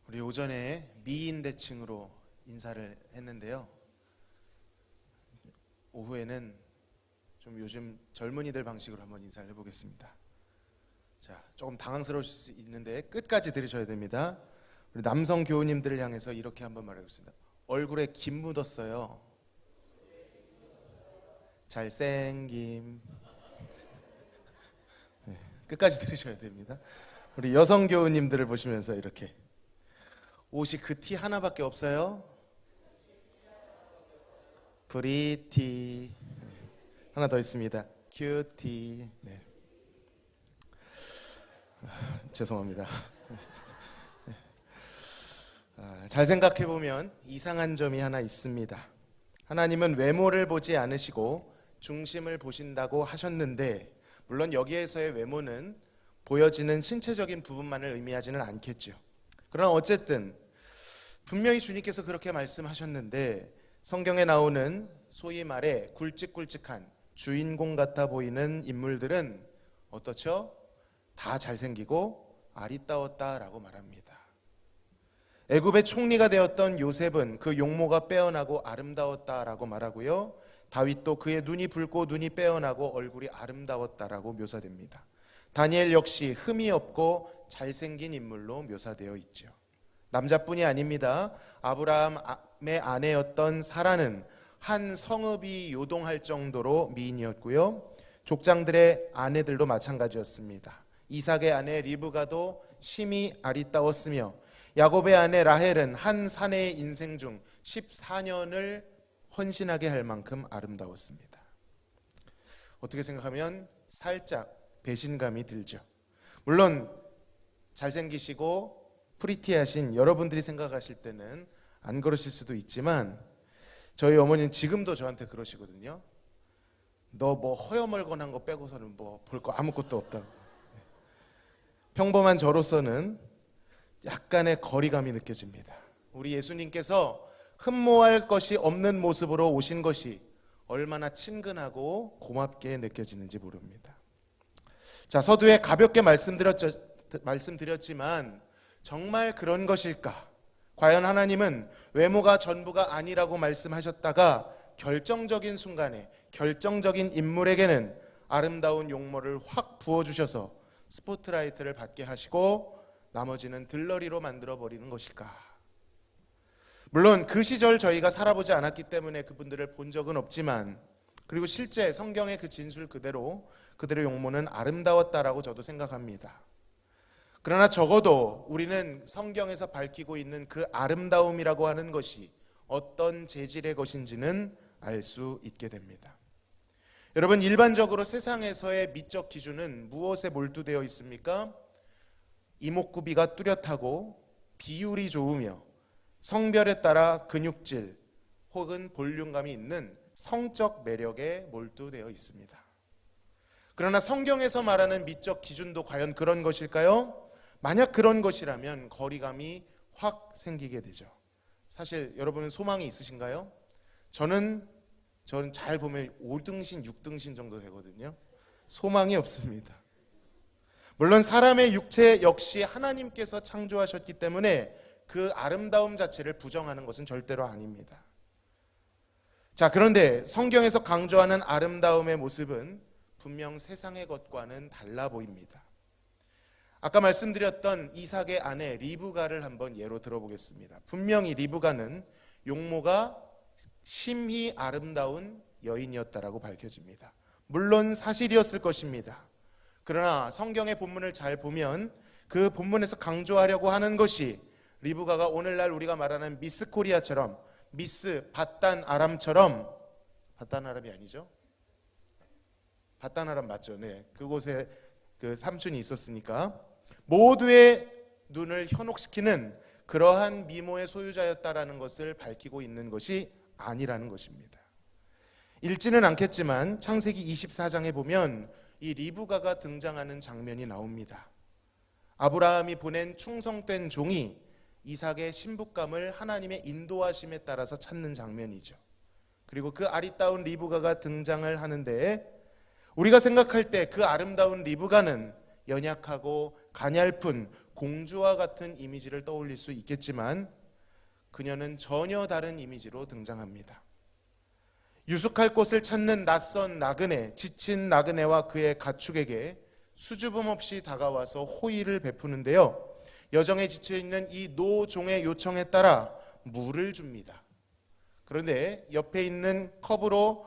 우리 오전에 미인 대칭으로 인사를 했는데요. 오후에는 좀 요즘 젊은이들 방식으로 한번 인사를 해보겠습니다. 자, 조금 당황스러울 수 있는데 끝까지 들으셔야 됩니다. 우리 남성 교우님들을 향해서 이렇게 한번 말해보겠습니다. 얼굴에 김 묻었어요. 잘생김. 네, 끝까지 들으셔야 됩니다. 우리 여성 교우님들을 보시면서 이렇게 옷이 그 티 하나밖에 없어요. 프리티. 하나 더 있습니다. 큐티. 네. 죄송합니다. 잘 생각해 보면 이상한 점이 하나 있습니다. 하나님은 외모를 보지 않으시고 중심을 보신다고 하셨는데, 물론 여기에서의 외모는 보여지는 신체적인 부분만을 의미하지는 않겠죠. 그러나 어쨌든 분명히 주님께서 그렇게 말씀하셨는데, 성경에 나오는 소위 말해 굵직굵직한 주인공 같아 보이는 인물들은 어떻죠? 다 잘생기고 아리따웠다라고 말합니다. 애굽의 총리가 되었던 요셉은 그 용모가 빼어나고 아름다웠다라고 말하고요. 다윗도 그의 눈이 붉고 눈이 빼어나고 얼굴이 아름다웠다라고 묘사됩니다. 다니엘 역시 흠이 없고 잘생긴 인물로 묘사되어 있죠. 남자뿐이 아닙니다. 아브라함의 아내였던 사라는 한 성읍이 요동할 정도로 미인이었고요. 족장들의 아내들도 마찬가지였습니다. 이삭의 아내 리브가도 심히 아리따웠으며, 야곱의 아내 라헬은 한 사내의 인생 중 14년을 헌신하게 할 만큼 아름다웠습니다. 어떻게 생각하면 살짝 배신감이 들죠. 물론 잘생기시고 프리티하신 여러분들이 생각하실 때는 안 그러실 수도 있지만, 저희 어머니는 지금도 저한테 그러시거든요. 너 뭐 허여멀건한 거 빼고서는 뭐 볼 거 아무것도 없다고. 평범한 저로서는 약간의 거리감이 느껴집니다. 우리 예수님께서 흠모할 것이 없는 모습으로 오신 것이 얼마나 친근하고 고맙게 느껴지는지 모릅니다. 자, 서두에 가볍게 말씀드렸지만 정말 그런 것일까? 과연 하나님은 외모가 전부가 아니라고 말씀하셨다가 결정적인 순간에 결정적인 인물에게는 아름다운 용모를 확 부어주셔서 스포트라이트를 받게 하시고 나머지는 들러리로 만들어버리는 것일까? 물론 그 시절 저희가 살아보지 않았기 때문에 그분들을 본 적은 없지만, 그리고 실제 성경의 그 진술 그대로 그들의 용모는 아름다웠다라고 저도 생각합니다. 그러나 적어도 우리는 성경에서 밝히고 있는 그 아름다움이라고 하는 것이 어떤 재질의 것인지는 알 수 있게 됩니다. 여러분, 일반적으로 세상에서의 미적 기준은 무엇에 몰두되어 있습니까? 이목구비가 뚜렷하고 비율이 좋으며 성별에 따라 근육질 혹은 볼륨감이 있는 성적 매력에 몰두되어 있습니다. 그러나 성경에서 말하는 미적 기준도 과연 그런 것일까요? 만약 그런 것이라면 거리감이 확 생기게 되죠. 사실 여러분은 소망이 있으신가요? 저는 잘 보면 5등신, 6등신 정도 되거든요. 소망이 없습니다. 물론 사람의 육체 역시 하나님께서 창조하셨기 때문에 그 아름다움 자체를 부정하는 것은 절대로 아닙니다. 자, 그런데 성경에서 강조하는 아름다움의 모습은 분명 세상의 것과는 달라 보입니다. 아까 말씀드렸던 이삭의 아내 리브가를 한번 예로 들어보겠습니다. 분명히 리브가는 용모가 심히 아름다운 여인이었다라고 밝혀집니다. 물론 사실이었을 것입니다. 그러나 성경의 본문을 잘 보면 그 본문에서 강조하려고 하는 것이 리브가가 오늘날 우리가 말하는 미스 코리아처럼, 미스 바단 아람처럼, 바단 아람이 아니죠? 바단 아람 맞죠? 네, 그곳에 그 삼촌이 있었으니까 모두의 눈을 현혹시키는 그러한 미모의 소유자였다라는 것을 밝히고 있는 것이 아니라는 것입니다. 읽지는 않겠지만 창세기 24장에 보면 이 리브가가 등장하는 장면이 나옵니다. 아브라함이 보낸 충성된 종이 이삭의 신부감을 하나님의 인도하심에 따라서 찾는 장면이죠. 그리고 그 아리따운 리브가가 등장을 하는데, 우리가 생각할 때 그 아름다운 리브가는 연약하고 가냘픈 공주와 같은 이미지를 떠올릴 수 있겠지만 그녀는 전혀 다른 이미지로 등장합니다. 유숙할 곳을 찾는 낯선 나그네, 지친 나그네와 그의 가축에게 수줍음 없이 다가와서 호의를 베푸는데요. 여정에 지쳐있는 이 노종의 요청에 따라 물을 줍니다. 그런데 옆에 있는 컵으로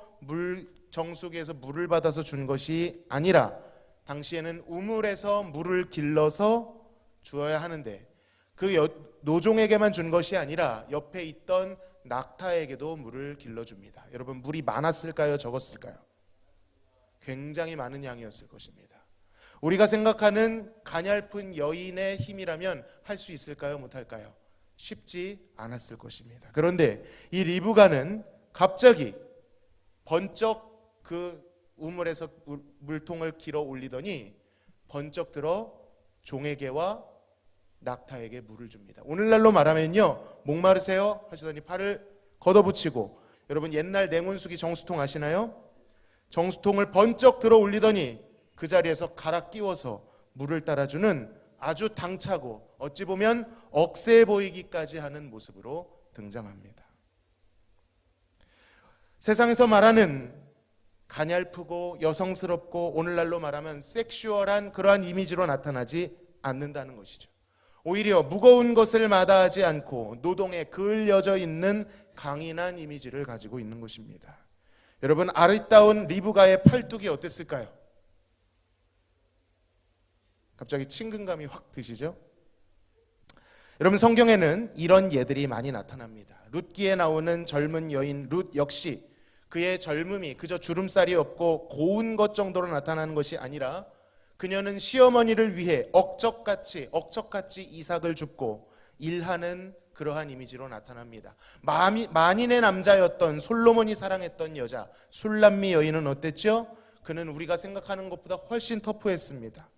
정수기에서 물을 받아서 준 것이 아니라 당시에는 우물에서 물을 길러서 주어야 하는데 그 노종에게만 준 것이 아니라 옆에 있던 낙타에게도 물을 길러줍니다. 여러분, 물이 많았을까요? 적었을까요? 굉장히 많은 양이었을 것입니다. 우리가 생각하는 가냘픈 여인의 힘이라면 할 수 있을까요? 못할까요? 쉽지 않았을 것입니다. 그런데 이 리브가는 갑자기 번쩍 그 우물에서 물통을 길어 올리더니 번쩍 들어 종에게와 낙타에게 물을 줍니다. 오늘날로 말하면요, 목마르세요 하시더니 팔을 걷어붙이고, 여러분 옛날 냉온수기 정수통 아시나요? 정수통을 번쩍 들어 올리더니 그 자리에서 갈아 끼워서 물을 따라주는 아주 당차고 어찌 보면 억세 보이기까지 하는 모습으로 등장합니다. 세상에서 말하는 가냘프고 여성스럽고 오늘날로 말하면 섹슈얼한 그러한 이미지로 나타나지 않는다는 것이죠. 오히려 무거운 것을 마다하지 않고 노동에 그을려져 있는 강인한 이미지를 가지고 있는 것입니다. 여러분, 아리따운 리브가의 팔뚝이 어땠을까요? 갑자기 친근감이 확 드시죠? 여러분, 성경에는 이런 예들이 많이 나타납니다. 룻기에 나오는 젊은 여인 룻 역시 그의 젊음이 그저 주름살이 없고 고운 것 정도로 나타나는 것이 아니라 그녀는 시어머니를 위해 억척같이 이삭을 줍고 일하는 그러한 이미지로 나타납니다. 만인의 남자였던 솔로몬이 사랑했던 여자 술람미 여인은 어땠죠? 그는 우리가 생각하는 것보다 훨씬 터프했습니다.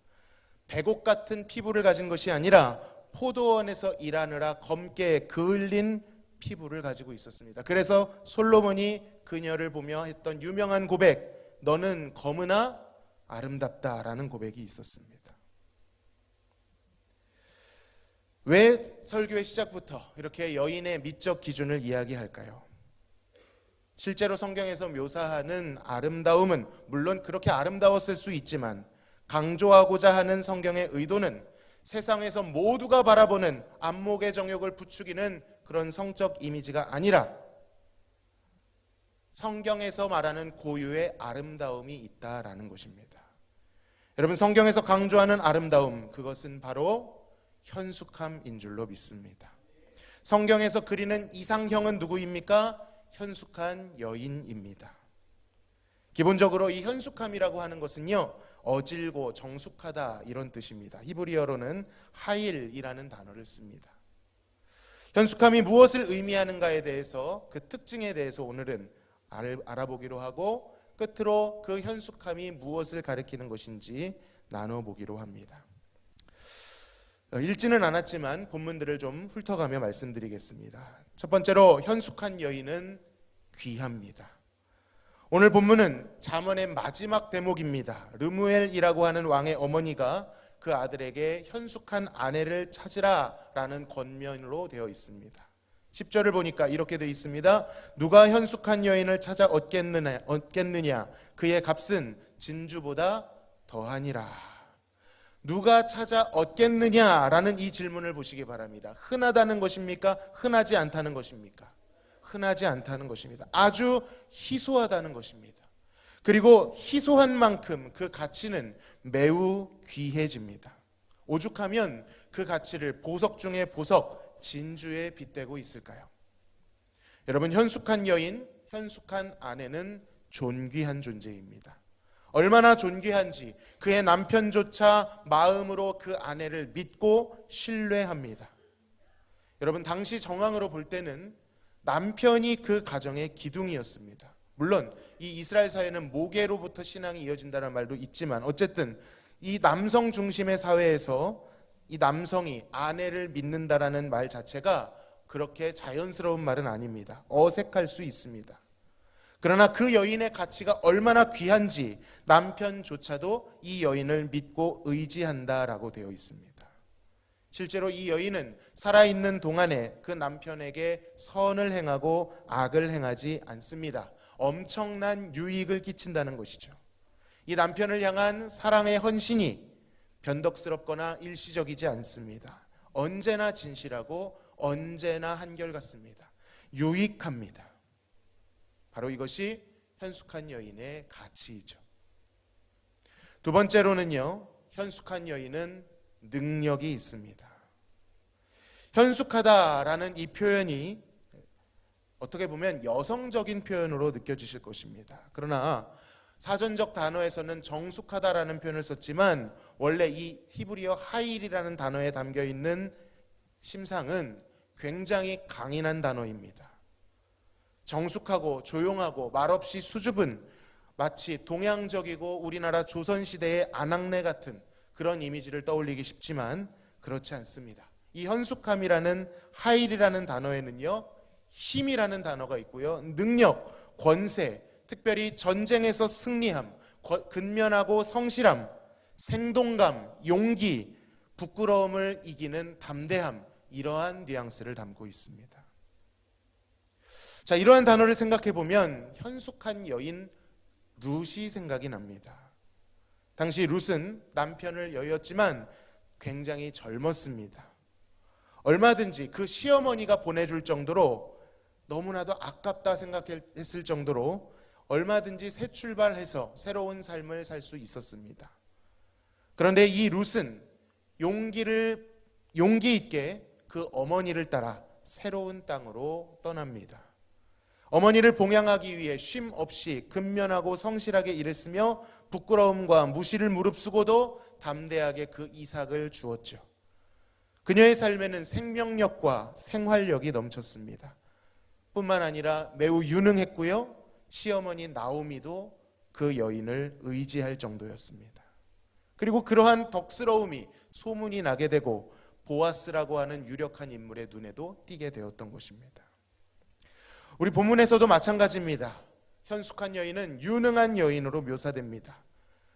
백옥 같은 피부를 가진 것이 아니라 포도원에서 일하느라 검게 그을린 피부를 가지고 있었습니다. 그래서 솔로몬이 그녀를 보며 했던 유명한 고백, 너는 검으나 아름답다라는 고백이 있었습니다. 왜 설교의 시작부터 이렇게 여인의 미적 기준을 이야기할까요? 실제로 성경에서 묘사하는 아름다움은 물론 그렇게 아름다웠을 수 있지만 강조하고자 하는 성경의 의도는 세상에서 모두가 바라보는 안목의 정욕을 부추기는 그런 성적 이미지가 아니라 성경에서 말하는 고유의 아름다움이 있다라는 것입니다. 여러분, 성경에서 강조하는 아름다움, 그것은 바로 현숙함인 줄로 믿습니다. 성경에서 그리는 이상형은 누구입니까? 현숙한 여인입니다. 기본적으로 이 현숙함이라고 하는 것은요, 어질고 정숙하다 이런 뜻입니다. 히브리어로는 하일이라는 단어를 씁니다. 현숙함이 무엇을 의미하는가에 대해서, 그 특징에 대해서 오늘은 알아보기로 하고 끝으로 그 현숙함이 무엇을 가리키는 것인지 나눠보기로 합니다. 읽지는 않았지만 본문들을 좀 훑어가며 말씀드리겠습니다. 첫 번째로 현숙한 여인은 귀합니다. 오늘 본문은 잠언의 마지막 대목입니다. 르무엘이라고 하는 왕의 어머니가 그 아들에게 현숙한 아내를 찾으라 라는 권면으로 되어 있습니다. 10절을 보니까 이렇게 되어 있습니다. 누가 현숙한 여인을 찾아 얻겠느냐 그의 값은 진주보다 더하니라. 누가 찾아 얻겠느냐라는 이 질문을 보시기 바랍니다. 흔하다는 것입니까? 흔하지 않다는 것입니까? 흔하지 않다는 것입니다. 아주 희소하다는 것입니다. 그리고 희소한 만큼 그 가치는 매우 귀해집니다. 오죽하면 그 가치를 보석 중에 보석, 진주에 빗대고 있을까요? 여러분, 현숙한 여인, 현숙한 아내는 존귀한 존재입니다. 얼마나 존귀한지 그의 남편조차 마음으로 그 아내를 믿고 신뢰합니다. 여러분, 당시 정황으로 볼 때는 남편이 그 가정의 기둥이었습니다. 물론 이 이스라엘 사회는 모계로부터 신앙이 이어진다는 말도 있지만 어쨌든 이 남성 중심의 사회에서 이 남성이 아내를 믿는다라는 말 자체가 그렇게 자연스러운 말은 아닙니다. 어색할 수 있습니다. 그러나 그 여인의 가치가 얼마나 귀한지 남편조차도 이 여인을 믿고 의지한다라고 되어 있습니다. 실제로 이 여인은 살아있는 동안에 그 남편에게 선을 행하고 악을 행하지 않습니다. 엄청난 유익을 끼친다는 것이죠. 이 남편을 향한 사랑의 헌신이 변덕스럽거나 일시적이지 않습니다. 언제나 진실하고 언제나 한결같습니다. 유익합니다. 바로 이것이 현숙한 여인의 가치이죠. 두 번째로는요, 현숙한 여인은 능력이 있습니다. 현숙하다라는 이 표현이 어떻게 보면 여성적인 표현으로 느껴지실 것입니다. 그러나 사전적 단어에서는 정숙하다라는 표현을 썼지만 원래 이 히브리어 하일이라는 단어에 담겨 있는 심상은 굉장히 강인한 단어입니다. 정숙하고 조용하고 말없이 수줍은, 마치 동양적이고 우리나라 조선시대의 아낙네 같은 그런 이미지를 떠올리기 쉽지만 그렇지 않습니다. 이 현숙함이라는 하일이라는 단어에는요, 힘이라는 단어가 있고요, 능력, 권세, 특별히 전쟁에서 승리함, 근면하고 성실함, 생동감, 용기, 부끄러움을 이기는 담대함, 이러한 뉘앙스를 담고 있습니다. 자, 이러한 단어를 생각해 보면 현숙한 여인 룻이 생각이 납니다. 당시 룻은 남편을 여의었지만 굉장히 젊었습니다. 얼마든지 그 시어머니가 보내줄 정도로 너무나도 아깝다 생각했을 정도로 얼마든지 새 출발해서 새로운 삶을 살 수 있었습니다. 그런데 이 룻은 용기 있게 그 어머니를 따라 새로운 땅으로 떠납니다. 어머니를 봉양하기 위해 쉼 없이 근면하고 성실하게 일했으며 부끄러움과 무시를 무릅쓰고도 담대하게 그 이삭을 주었죠. 그녀의 삶에는 생명력과 생활력이 넘쳤습니다. 뿐만 아니라 매우 유능했고요, 시어머니 나오미도 그 여인을 의지할 정도였습니다. 그리고 그러한 덕스러움이 소문이 나게 되고 보아스라고 하는 유력한 인물의 눈에도 띄게 되었던 것입니다. 우리 본문에서도 마찬가지입니다. 현숙한 여인은 유능한 여인으로 묘사됩니다.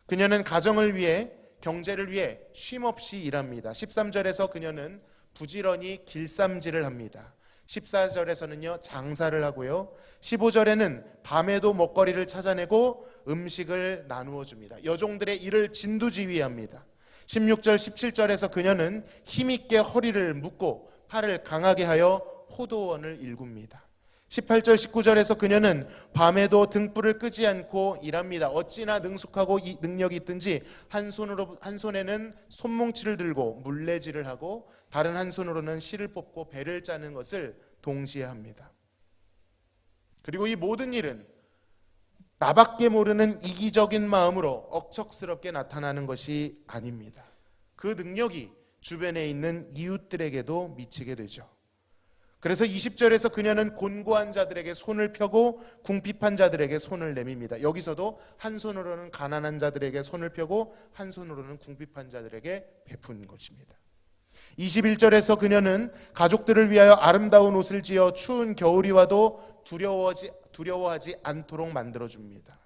그녀는 가정을 위해, 경제를 위해 쉼없이 일합니다. 13절에서 그녀는 부지런히 길쌈질을 합니다. 14절에서는요 장사를 하고요, 15절에는 밤에도 먹거리를 찾아내고 음식을 나누어 줍니다. 여종들의 일을 진두지휘합니다. 16절 17절에서 그녀는 힘있게 허리를 묶고 팔을 강하게 하여 포도원을 일굽니다. 18절 19절에서 그녀는 밤에도 등불을 끄지 않고 일합니다. 어찌나 능숙하고 능력이 있든지 한 손에는 손뭉치를 들고 물레질을 하고 다른 한 손으로는 실을 뽑고 배를 짜는 것을 동시에 합니다. 그리고 이 모든 일은 나밖에 모르는 이기적인 마음으로 억척스럽게 나타나는 것이 아닙니다. 그 능력이 주변에 있는 이웃들에게도 미치게 되죠. 그래서 20절에서 그녀는 곤고한 자들에게 손을 펴고 궁핍한 자들에게 손을 내밉니다. 여기서도 한 손으로는 가난한 자들에게 손을 펴고 한 손으로는 궁핍한 자들에게 베푼 것입니다. 21절에서 그녀는 가족들을 위하여 아름다운 옷을 지어 추운 겨울이 와도 두려워하지 않도록 만들어줍니다.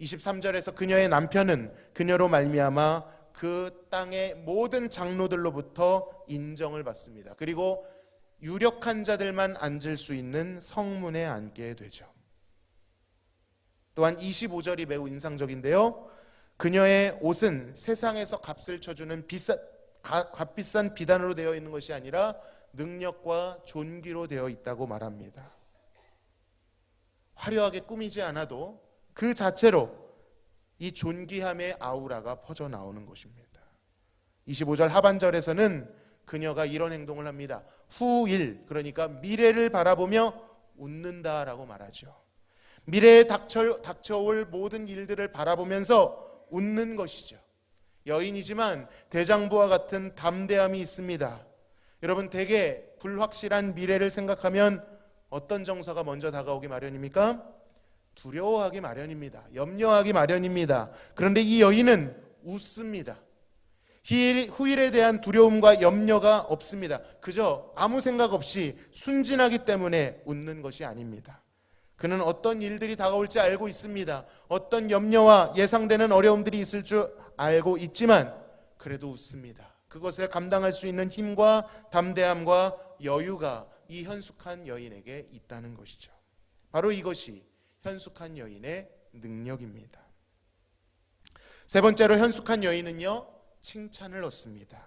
23절에서 그녀의 남편은 그녀로 말미암아 그 땅의 모든 장로들로부터 인정을 받습니다. 그리고 유력한 자들만 앉을 수 있는 성문에 앉게 되죠. 또한 25절이 매우 인상적인데요, 그녀의 옷은 세상에서 값을 쳐주는 값비싼 비단으로 되어 있는 것이 아니라 능력과 존귀로 되어 있다고 말합니다. 화려하게 꾸미지 않아도 그 자체로 이 존귀함의 아우라가 퍼져 나오는 것입니다. 25절 하반절에서는 그녀가 이런 행동을 합니다. 후일, 그러니까 미래를 바라보며 웃는다라고 말하죠. 미래에 닥쳐올 모든 일들을 바라보면서 웃는 것이죠. 여인이지만 대장부와 같은 담대함이 있습니다. 여러분, 대개 불확실한 미래를 생각하면 어떤 정서가 먼저 다가오기 마련입니까? 두려워하기 마련입니다. 염려하기 마련입니다. 그런데 이 여인은 웃습니다. 후일에 대한 두려움과 염려가 없습니다. 그저 아무 생각 없이 순진하기 때문에 웃는 것이 아닙니다. 그는 어떤 일들이 다가올지 알고 있습니다. 어떤 염려와 예상되는 어려움들이 있을 줄 알고 있지만 그래도 웃습니다. 그것을 감당할 수 있는 힘과 담대함과 여유가 이 현숙한 여인에게 있다는 것이죠. 바로 이것이 현숙한 여인의 능력입니다. 세 번째로 현숙한 여인은요, 칭찬을 얻습니다.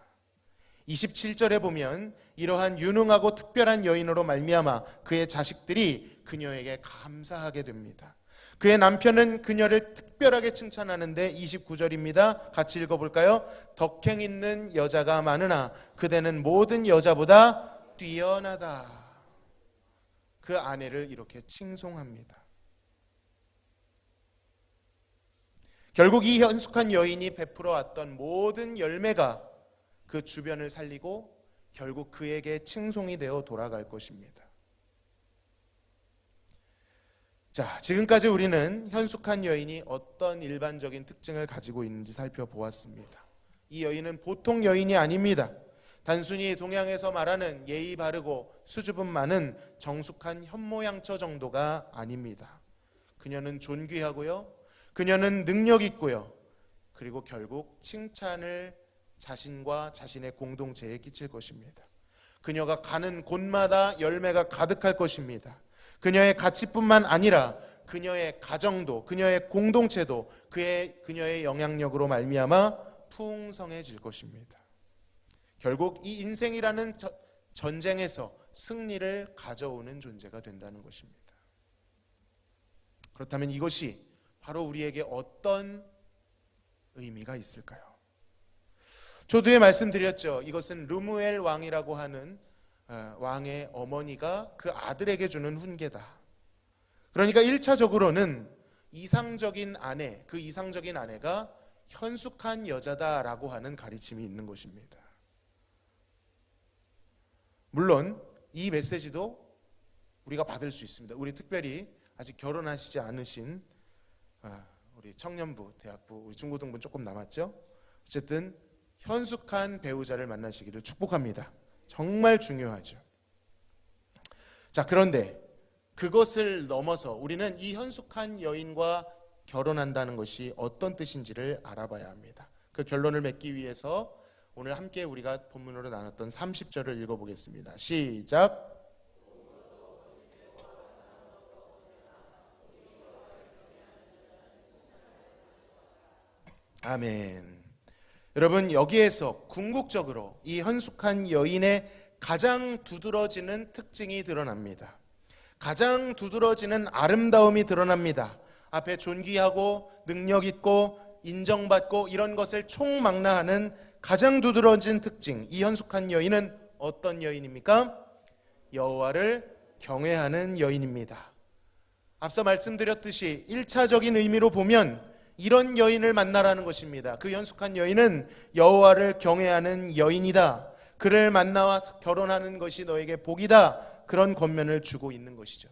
27절에 보면 이러한 유능하고 특별한 여인으로 말미암아 그의 자식들이 그녀에게 감사하게 됩니다. 그의 남편은 그녀를 특별하게 칭찬하는데 29절입니다. 같이 읽어볼까요? 덕행 있는 여자가 많으나 그대는 모든 여자보다 뛰어나다. 그 아내를 이렇게 칭송합니다. 결국 이 현숙한 여인이 베풀어 왔던 모든 열매가 그 주변을 살리고 결국 그에게 칭송이 되어 돌아갈 것입니다. 자, 지금까지 우리는 현숙한 여인이 어떤 일반적인 특징을 가지고 있는지 살펴보았습니다. 이 여인은 보통 여인이 아닙니다. 단순히 동양에서 말하는 예의 바르고 수줍음 많은 정숙한 현모양처 정도가 아닙니다. 그녀는 존귀하고요, 그녀는 능력 있고요, 그리고 결국 칭찬을 자신과 자신의 공동체에 끼칠 것입니다. 그녀가 가는 곳마다 열매가 가득할 것입니다. 그녀의 가치뿐만 아니라 그녀의 가정도, 그녀의 공동체도 그녀의 영향력으로 말미암아 풍성해질 것입니다. 결국 이 인생이라는 전쟁에서 승리를 가져오는 존재가 된다는 것입니다. 그렇다면 이것이 바로 우리에게 어떤 의미가 있을까요? 조두에 말씀드렸죠. 이것은 르무엘 왕이라고 하는 왕의 어머니가 그 아들에게 주는 훈계다. 그러니까 1차적으로는 이상적인 아내, 그 이상적인 아내가 현숙한 여자다라고 하는 가르침이 있는 것입니다. 물론 이 메시지도 우리가 받을 수 있습니다. 우리 특별히 아직 결혼하시지 않으신 우리 청년부, 대학부, 우리 중고등부 조금 남았죠. 어쨌든 현숙한 배우자를 만나시기를 축복합니다. 정말 중요하죠. 자, 그런데 그것을 넘어서 우리는 이 현숙한 여인과 결혼한다는 것이 어떤 뜻인지를 알아봐야 합니다. 그 결론을 맺기 위해서 오늘 함께 우리가 본문으로 나눴던 30절을 읽어보겠습니다. 시작. 아멘. 여러분, 여기에서 궁극적으로 이 현숙한 여인의 가장 두드러지는 특징이 드러납니다. 가장 두드러지는 아름다움이 드러납니다. 앞에 존귀하고 능력 있고 인정받고 이런 것을 총망라하는 가장 두드러진 특징, 이 현숙한 여인은 어떤 여인입니까? 여호와를 경외하는 여인입니다. 앞서 말씀드렸듯이 1차적인 의미로 보면 이런 여인을 만나라는 것입니다. 그 현숙한 여인은 여호와를 경외하는 여인이다. 그를 만나와 결혼하는 것이 너에게 복이다. 그런 권면을 주고 있는 것이죠.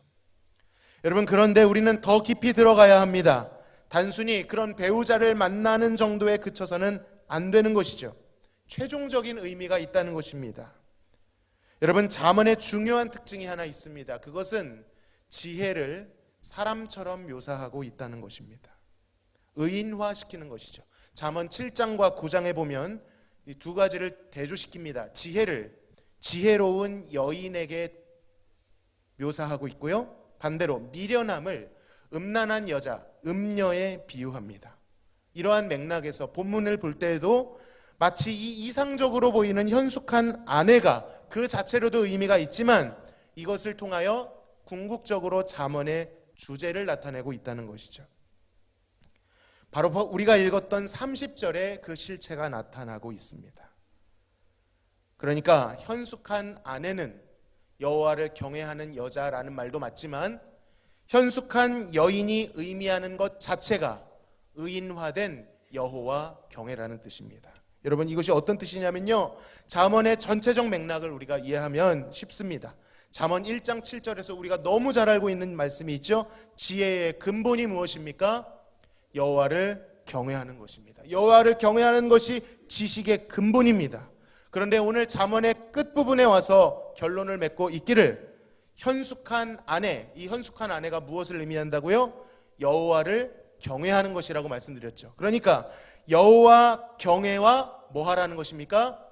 여러분, 그런데 우리는 더 깊이 들어가야 합니다. 단순히 그런 배우자를 만나는 정도에 그쳐서는 안 되는 것이죠. 최종적인 의미가 있다는 것입니다. 여러분, 잠언의 중요한 특징이 하나 있습니다. 그것은 지혜를 사람처럼 묘사하고 있다는 것입니다. 의인화시키는 것이죠. 잠언 7장과 9장에 보면 이 두 가지를 대조시킵니다. 지혜를 지혜로운 여인에게 묘사하고 있고요, 반대로 미련함을 음란한 여자, 음녀에 비유합니다. 이러한 맥락에서 본문을 볼 때에도 마치 이 이상적으로 보이는 현숙한 아내가 그 자체로도 의미가 있지만 이것을 통하여 궁극적으로 잠언의 주제를 나타내고 있다는 것이죠. 바로 우리가 읽었던 30절에 그 실체가 나타나고 있습니다. 그러니까 현숙한 아내는 여호와를 경외하는 여자라는 말도 맞지만 현숙한 여인이 의미하는 것 자체가 의인화된 여호와 경외라는 뜻입니다. 여러분, 이것이 어떤 뜻이냐면요, 잠언의 전체적 맥락을 우리가 이해하면 쉽습니다. 잠언 1장 7절에서 우리가 너무 잘 알고 있는 말씀이 있죠. 지혜의 근본이 무엇입니까? 여호와를 경외하는 것입니다. 여호와를 경외하는 것이 지식의 근본입니다. 그런데 오늘 잠언의 끝부분에 와서 결론을 맺고 있기를 현숙한 아내, 이 현숙한 아내가 무엇을 의미한다고요? 여호와를 경외하는 것이라고 말씀드렸죠. 그러니까 여호와 경외와 뭐 하라는 것입니까?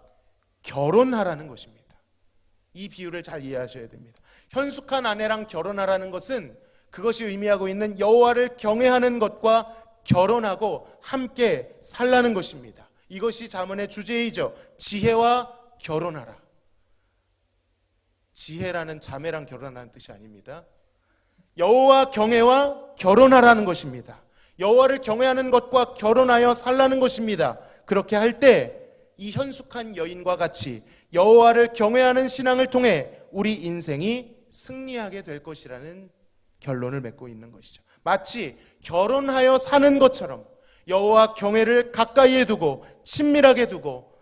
결혼하라는 것입니다. 이 비유를 잘 이해하셔야 됩니다. 현숙한 아내랑 결혼하라는 것은 그것이 의미하고 있는 여호와를 경외하는 것과 결혼하고 함께 살라는 것입니다. 이것이 잠언의 주제이죠. 지혜와 결혼하라. 지혜라는 자매랑 결혼하는 뜻이 아닙니다. 여호와 경외와 결혼하라는 것입니다. 여호와를 경외하는 것과 결혼하여 살라는 것입니다. 그렇게 할 때 이 현숙한 여인과 같이 여호와를 경외하는 신앙을 통해 우리 인생이 승리하게 될 것이라는 결론을 맺고 있는 것이죠. 마치 결혼하여 사는 것처럼 여호와 경외를 가까이에 두고 친밀하게 두고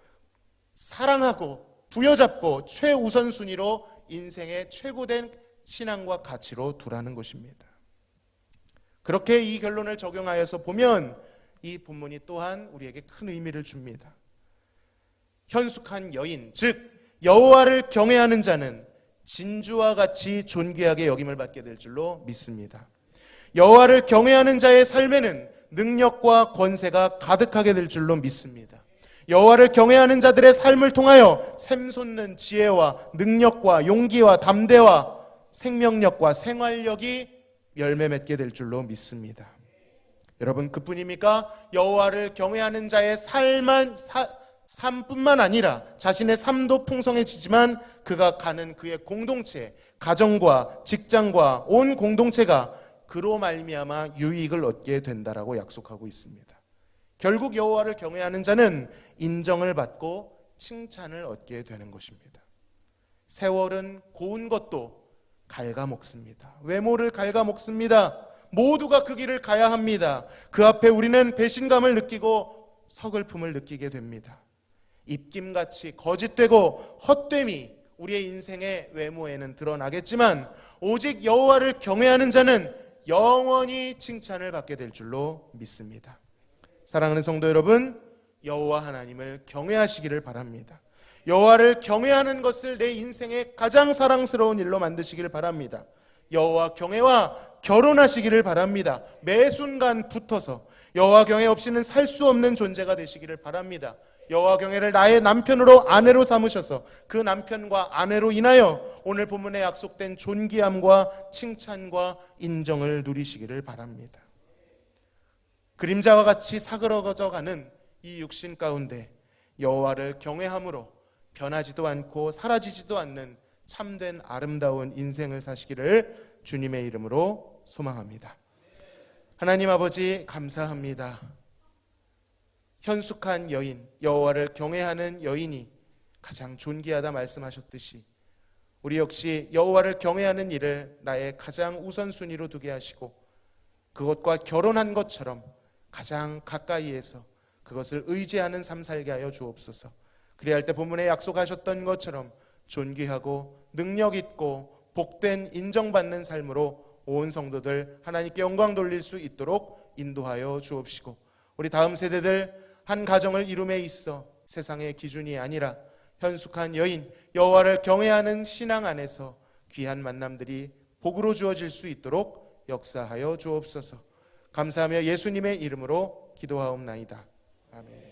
사랑하고 부여잡고 최우선순위로 인생의 최고된 신앙과 가치로 두라는 것입니다. 그렇게 이 결론을 적용하여서 보면 이 본문이 또한 우리에게 큰 의미를 줍니다. 현숙한 여인, 즉 여호와를 경외하는 자는 진주와 같이 존귀하게 여김을 받게 될 줄로 믿습니다. 여호와를 경외하는 자의 삶에는 능력과 권세가 가득하게 될 줄로 믿습니다. 여호와를 경외하는 자들의 삶을 통하여 샘솟는 지혜와 능력과 용기와 담대와 생명력과 생활력이 열매 맺게 될 줄로 믿습니다. 여러분, 그뿐입니까? 여호와를 경외하는 자의 삶뿐만 아니라 자신의 삶도 풍성해지지만 그가 가는 그의 공동체, 가정과 직장과 온 공동체가 그로 말미암아 유익을 얻게 된다라고 약속하고 있습니다. 결국 여호와를 경외하는 자는 인정을 받고 칭찬을 얻게 되는 것입니다. 세월은 고운 것도 갉아먹습니다. 외모를 갉아먹습니다. 모두가 그 길을 가야 합니다. 그 앞에 우리는 배신감을 느끼고 서글픔을 느끼게 됩니다. 입김같이 거짓되고 헛됨이 우리의 인생의 외모에는 드러나겠지만 오직 여호와를 경외하는 자는 영원히 칭찬을 받게 될 줄로 믿습니다. 사랑하는 성도 여러분, 여호와 하나님을 경외하시기를 바랍니다. 여호와를 경외하는 것을 내 인생의 가장 사랑스러운 일로 만드시기를 바랍니다. 여호와 경외와 결혼하시기를 바랍니다. 매 순간 붙어서 여호와 경외 없이는 살 수 없는 존재가 되시기를 바랍니다. 여호와 경외를 나의 남편으로 아내로 삼으셔서 그 남편과 아내로 인하여 오늘 본문에 약속된 존귀함과 칭찬과 인정을 누리시기를 바랍니다. 그림자와 같이 사그러져가는 이 육신 가운데 여호와를 경외함으로 변하지도 않고 사라지지도 않는 참된 아름다운 인생을 사시기를 주님의 이름으로 소망합니다. 하나님 아버지, 감사합니다. 현숙한 여인, 여호와를 경외하는 여인이 가장 존귀하다 말씀하셨듯이 우리 역시 여호와를 경외하는 일을 나의 가장 우선순위로 두게 하시고 그것과 결혼한 것처럼 가장 가까이에서 그것을 의지하는 삶 살게 하여 주옵소서. 그래야 할 때 본문에 약속하셨던 것처럼 존귀하고 능력 있고 복된 인정받는 삶으로 온 성도들 하나님께 영광 돌릴 수 있도록 인도하여 주옵시고 우리 다음 세대들 한 가정을 이룸에 있어 세상의 기준이 아니라 현숙한 여인 여호와를 경외하는 신앙 안에서 귀한 만남들이 복으로 주어질 수 있도록 역사하여 주옵소서. 감사하며 예수님의 이름으로 기도하옵나이다. 아멘.